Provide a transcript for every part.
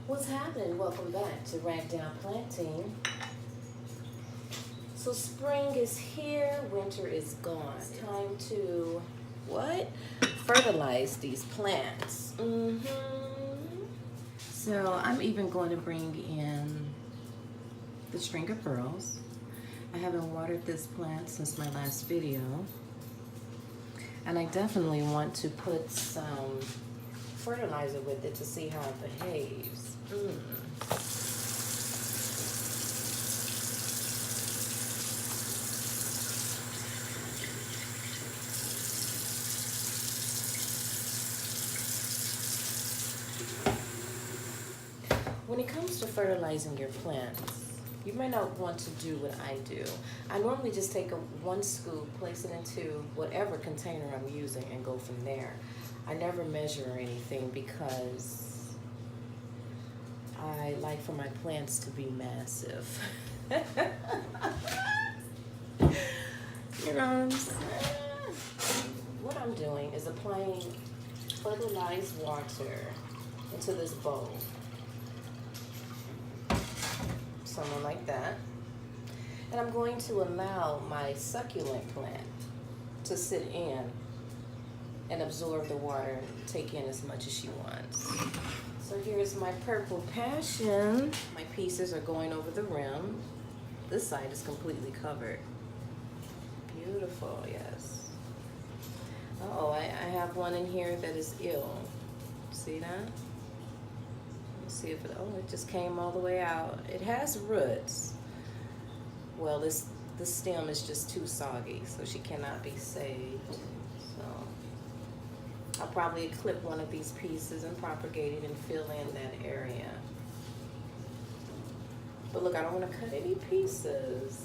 What's happening? Welcome back to Ragdown Planting. So spring is here, winter is gone. It's time to what? Fertilize these plants. So I'm even going to bring in the string of pearls. I haven't watered this plant since my last video. And I definitely want to put some fertilizer with it to see how it behaves. When it comes to fertilizing your plants, you might not want to do what I do. I normally just take one scoop, place it into whatever container I'm using, and go from there. I never measure anything because I like for my plants to be massive. You know what I'm saying? What I'm doing is applying fertilized water into this bowl. Something like that. And I'm going to allow my succulent plant to sit in and absorb the water, take in as much as she wants. So here's my purple passion. My pieces are going over the rim. This side is completely covered. Beautiful, yes. Uh-oh, I have one in here that is ill. See that? Let's see if it, oh, it just came all the way out. It has roots. Well, the stem is just too soggy, so she cannot be saved. So I'll probably clip one of these pieces and propagate it and fill in that area. But look, I don't want to cut any pieces.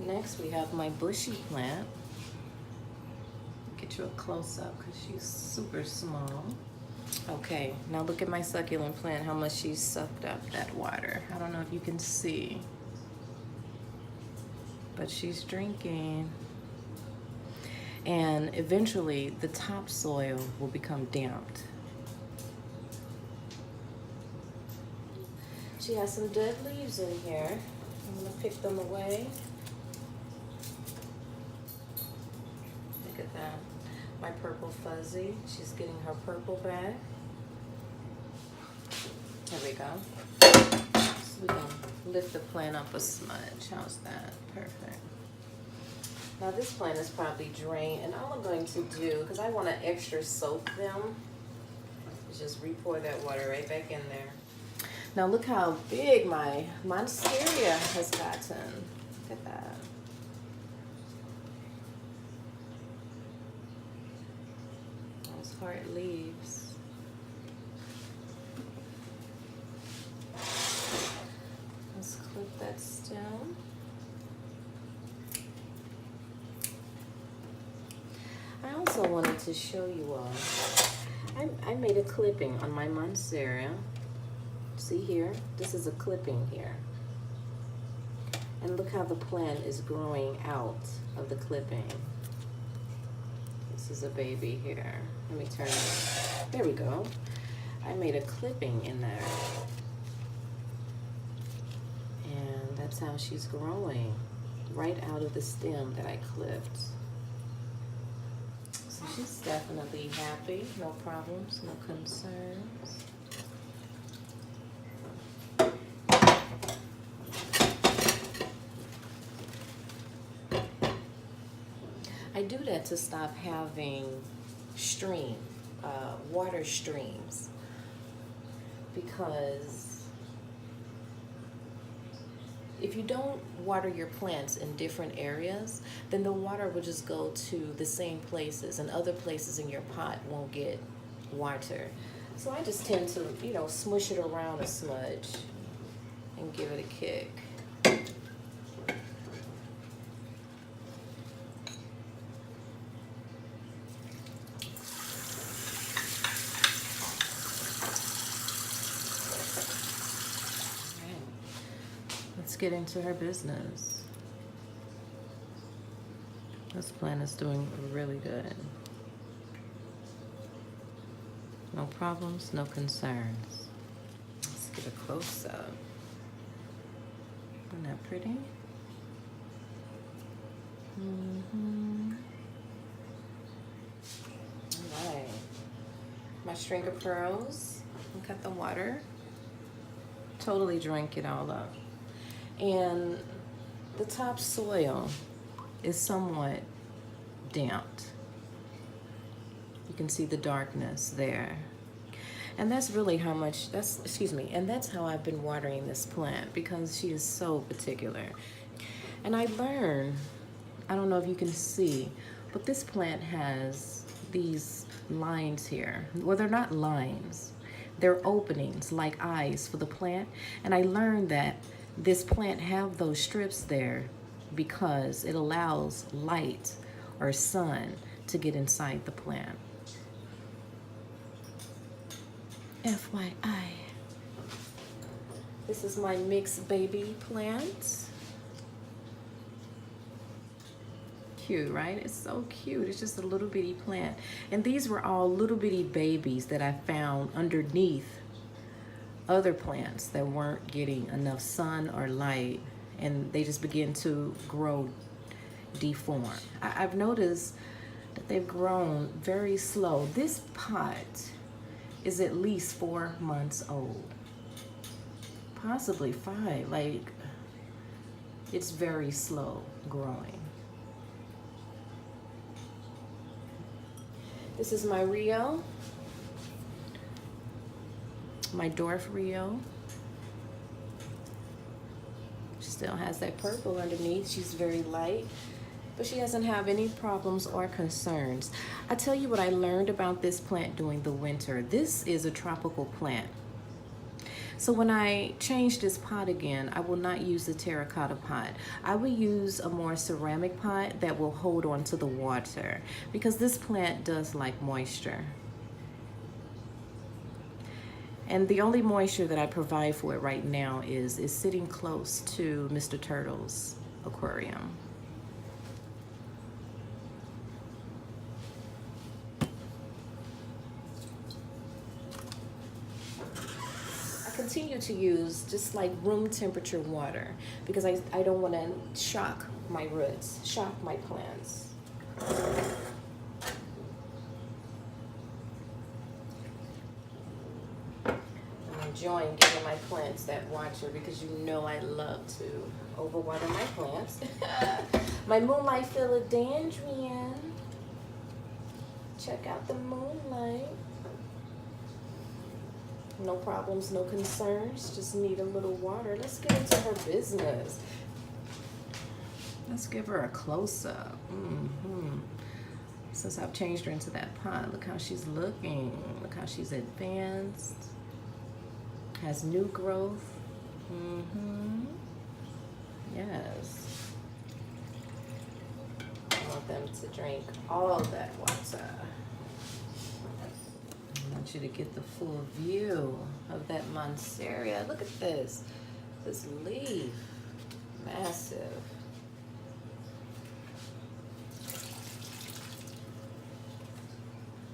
Next, we have my bushy plant. Get you a close-up because she's super small. Okay, now look at my succulent plant, how much she's sucked up that water. I don't know if you can see, but she's drinking. And eventually, the topsoil will become damped. She has some dead leaves in here. I'm gonna pick them away. Look at that. My purple fuzzy. She's getting her purple back. There we go. So we can lift the plant up a smudge. How's that? Perfect. Now this plant is probably drained, and all I'm going to do, because I want to extra soak them, is just re-pour that water right back in there. Now look how big my monstera has gotten. Look at that. Those hard leaves. Let's clip that stem. I also wanted to show you all, I made a clipping on my monstera. See here? This is a clipping here. And look how the plant is growing out of the clipping. This is a baby here. Let me turn it. There we go. I made a clipping in there. And that's how she's growing, right out of the stem that I clipped. So she's definitely happy, no problems, no concerns. I do that to stop having water streams, because if you don't water your plants in different areas, then the water will just go to the same places, and other places in your pot won't get water. So I just tend to, you know, smush it around a smudge and give it a kick. get into her business. This plant is doing really good. No problems, no concerns. Let's get a close up. Isn't that pretty? All right. My string of pearls. Look at the water. Totally drank it all up. And the topsoil is somewhat damped. You can see the darkness there. And that's really how much, and that's how I've been watering this plant, because she is so particular. And I learned, I don't know if you can see, but this plant has these lines here. Well, they're not lines. They're openings like eyes for the plant. And I learned that this plant have those strips there because it allows light or sun to get inside the plant. FYI. This is my mixed baby plant. Cute, right? It's so cute. It's just a little bitty plant. And these were all little bitty babies that I found underneath other plants that weren't getting enough sun or light, and they just begin to grow deform. I've noticed that they've grown very slow. This pot is at least 4 months old, possibly 5. Like, it's very slow growing. This is my Rio, my dwarf Rio. She still has that purple underneath. She's very light, but she doesn't have any problems or concerns. I tell you what I learned about this plant during the winter. This is a tropical plant. So when I change this pot again, I will not use the terracotta pot. I will use a more ceramic pot that will hold on to the water, because this plant does like moisture. And the only moisture that I provide for it right now is sitting close to Mr. Turtle's aquarium. Continue to use just like room temperature water, because I don't want to shock my roots, shock my plants. I'm enjoying giving my plants that water, because you know I love to overwater my plants. My moonlight philodendron. Check out the moonlight. No problems, no concerns, just need a little water. Let's get into her business. Let's give her a close-up. Since I've changed her into that pot, look how she's looking. Look how she's advanced. Has new growth. Yes. I want them to drink all that water. I want you to get the full view of that monstera. Look at this leaf, massive.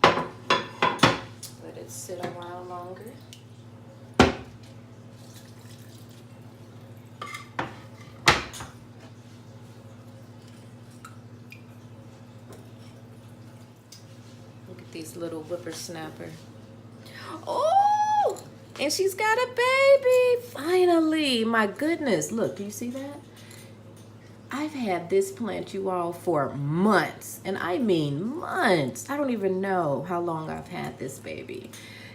Let it sit a while longer. Look at these little whippersnapper. Oh, and she's got a baby, finally. My goodness, look, do you see that? I've had this plant, you all, for months, and I mean months. I don't even know how long I've had this baby.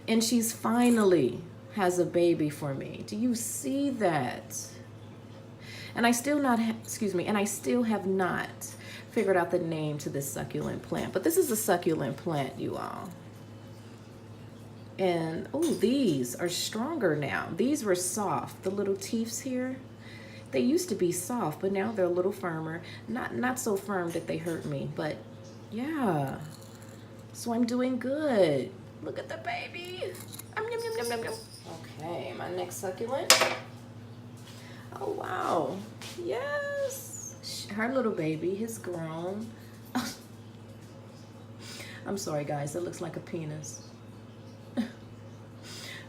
And she's finally has a baby for me. Do you see that? And I still have not figured out the name to this succulent plant, but this is a succulent plant, you all. And oh, these are stronger now. These were soft, the little teeths here. They used to be soft, but now they're a little firmer. Not so firm that they hurt me, but yeah. So I'm doing good. Look at the baby. Okay, my next succulent. Oh, wow. Yes. Her little baby is grown. I'm sorry, guys. It looks like a penis.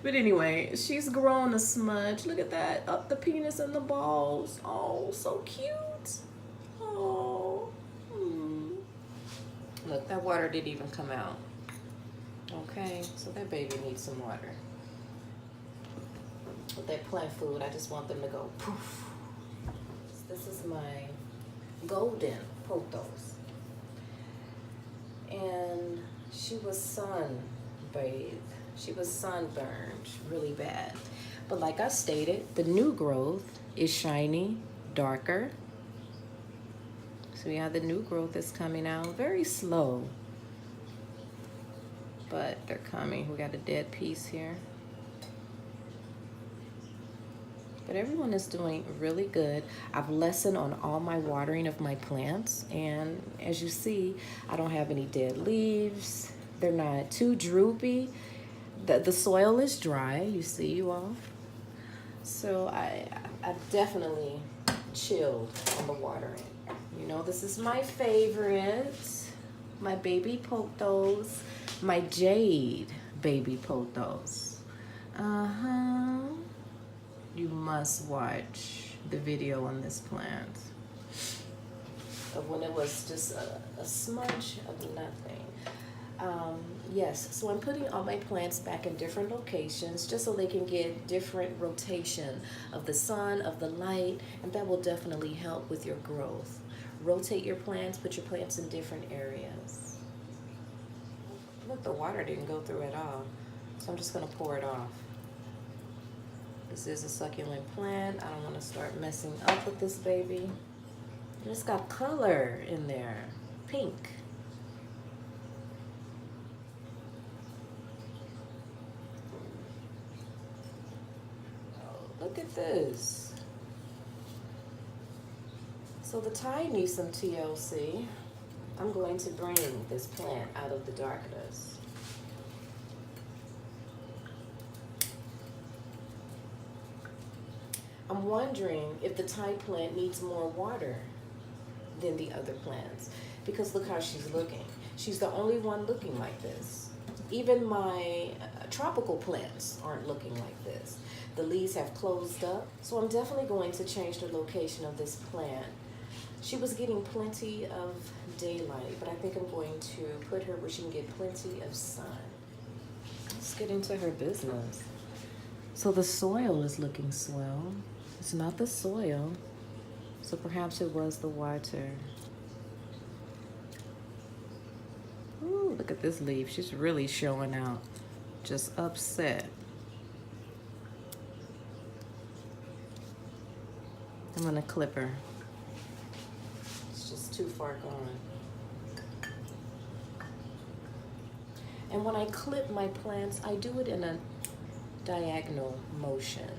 But anyway, she's grown a smudge. Look at that. Up the penis and the balls. Oh, so cute. Oh. Look, that water didn't even come out. Okay, so that baby needs some water. With that plant food, I just want them to go poof. This is my golden pothos. And she was sunbathed. She was sunburned really bad. But like I stated, the new growth is shiny, darker. So yeah, the new growth is coming out very slow. But they're coming. We got a dead piece here. But everyone is doing really good. I've lessened on all my watering of my plants. And as you see, I don't have any dead leaves. They're not too droopy. The soil is dry, you see, you all. So I definitely chilled on the watering. You know, this is my favorite. My baby pothos. My jade baby pothos. You must watch the video on this plant of when it was just a smudge of nothing. Yes, so I'm putting all my plants back in different locations just so they can get different rotation of the sun, of the light, and that will definitely help with your growth. Rotate your plants, put your plants in different areas. Look, the water didn't go through at all, so I'm just gonna pour it off. This is a succulent plant. I don't want to start messing up with this baby. And it's got color in there, pink. Oh, look at this. So the tide needs some TLC. I'm going to bring this plant out of the darkness. I'm wondering if the Thai plant needs more water than the other plants, because look how she's looking. She's the only one looking like this. Even my tropical plants aren't looking like this. The leaves have closed up, so I'm definitely going to change the location of this plant. She was getting plenty of daylight, but I think I'm going to put her where she can get plenty of sun. Let's get into her business. So the soil is looking swell. It's not the soil, so perhaps it was the water. Ooh, look at this leaf. She's really showing out. Just upset. I'm gonna clip her. It's just too far gone. And when I clip my plants, I do it in a diagonal motion.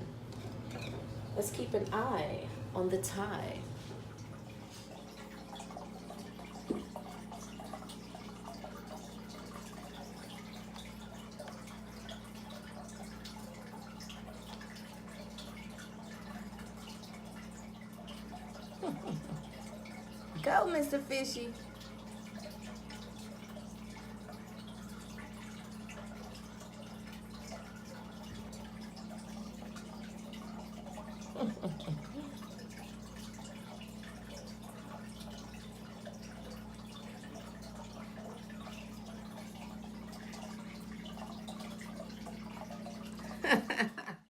Let's keep an eye on the tie. Go, Mr. Fishy.